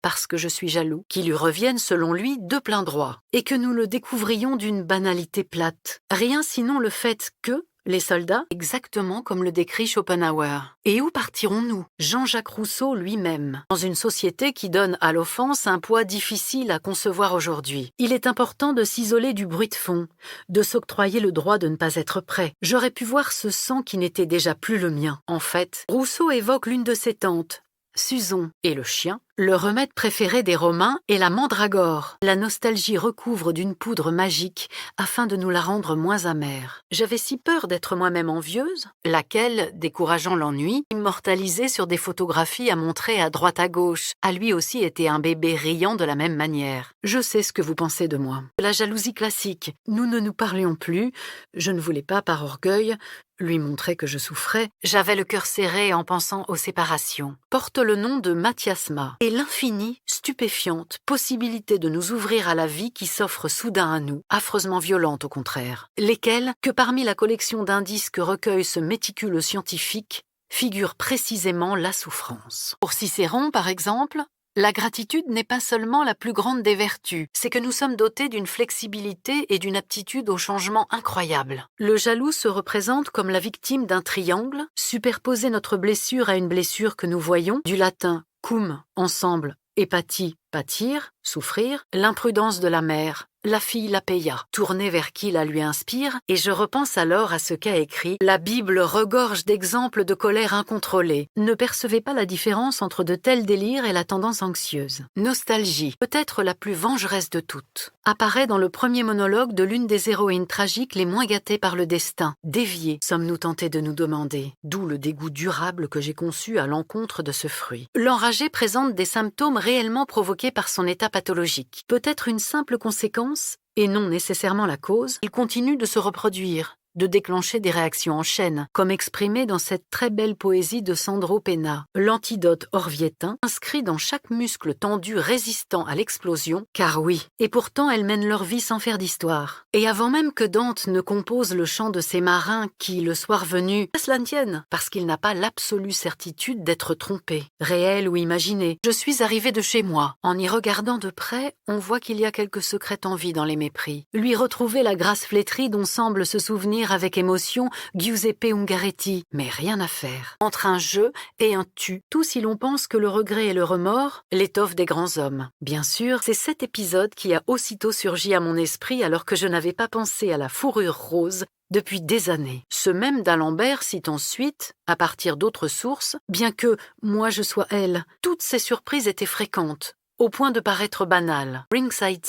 parce que je suis jaloux, qui lui reviennent selon lui de plein droit, et que nous le découvrions d'une banalité plate. Rien sinon le fait que, les soldats, exactement comme le décrit Schopenhauer. Et où partirons-nous? Jean-Jacques Rousseau lui-même, dans une société qui donne à l'offense un poids difficile à concevoir aujourd'hui. Il est important de s'isoler du bruit de fond, de s'octroyer le droit de ne pas être prêt. J'aurais pu voir ce sang qui n'était déjà plus le mien. En fait, Rousseau évoque l'une de ses tantes, Suzon et le chien, le remède préféré des Romains est la mandragore. La nostalgie recouvre d'une poudre magique afin de nous la rendre moins amère. J'avais si peur d'être moi-même envieuse, laquelle, décourageant l'ennui, immortalisée sur des photographies à montrer à droite à gauche, a lui aussi été un bébé riant de la même manière. Je sais ce que vous pensez de moi. La jalousie classique. Nous ne nous parlions plus. Je ne voulais pas, par orgueil, lui montrer que je souffrais. J'avais le cœur serré en pensant aux séparations. Porte le nom de mathiasma et l'infinie, stupéfiante possibilité de nous ouvrir à la vie qui s'offre soudain à nous, affreusement violente au contraire. Lesquelles, que parmi la collection d'indices que recueille ce méticuleux scientifique, figure précisément la souffrance. Pour Cicéron, par exemple, la gratitude n'est pas seulement la plus grande des vertus, c'est que nous sommes dotés d'une flexibilité et d'une aptitude au changement incroyable. Le jaloux se représente comme la victime d'un triangle, superposer notre blessure à une blessure que nous voyons, du latin cum, ensemble, et pati, pâtir, souffrir, l'imprudence de la mère. La fille la paya, tournée vers qui la lui inspire, et je repense alors à ce qu'a écrit « La Bible regorge d'exemples de colère incontrôlée. Ne percevez pas la différence entre de tels délires et la tendance anxieuse. Nostalgie, peut-être la plus vengeresse de toutes, apparaît dans le premier monologue de l'une des héroïnes tragiques les moins gâtées par le destin. Déviées, sommes-nous tentés de nous demander, d'où le dégoût durable que j'ai conçu à l'encontre de ce fruit. L'enragé présente des symptômes réellement provoqués par son état pathologique. Peut-être une simple conséquence et non nécessairement la cause, il continue de se reproduire, de déclencher des réactions en chaîne, comme exprimé dans cette très belle poésie de Sandro Penna. L'antidote orviétain inscrit dans chaque muscle tendu résistant à l'explosion, car oui, et pourtant elles mènent leur vie sans faire d'histoire. Et avant même que Dante ne compose le chant de ces marins qui, le soir venu, à cela ne tienne, parce qu'il n'a pas l'absolue certitude d'être trompé, réel ou imaginé. Je suis arrivé de chez moi. En y regardant de près, on voit qu'il y a quelque secrète envie dans les mépris. Lui retrouver la grâce flétrie dont semble se souvenir avec émotion Giuseppe Ungaretti, mais rien à faire. Entre un je et un tu, tout si l'on pense que le regret et le remords, l'étoffe des grands hommes. Bien sûr, c'est cet épisode qui a aussitôt surgi à mon esprit alors que je n'avais pas pensé à la fourrure rose depuis des années. Ce même d'Alembert cite ensuite, à partir d'autres sources, bien que « moi je sois elle », toutes ces surprises étaient fréquentes, au point de paraître banales. Ringside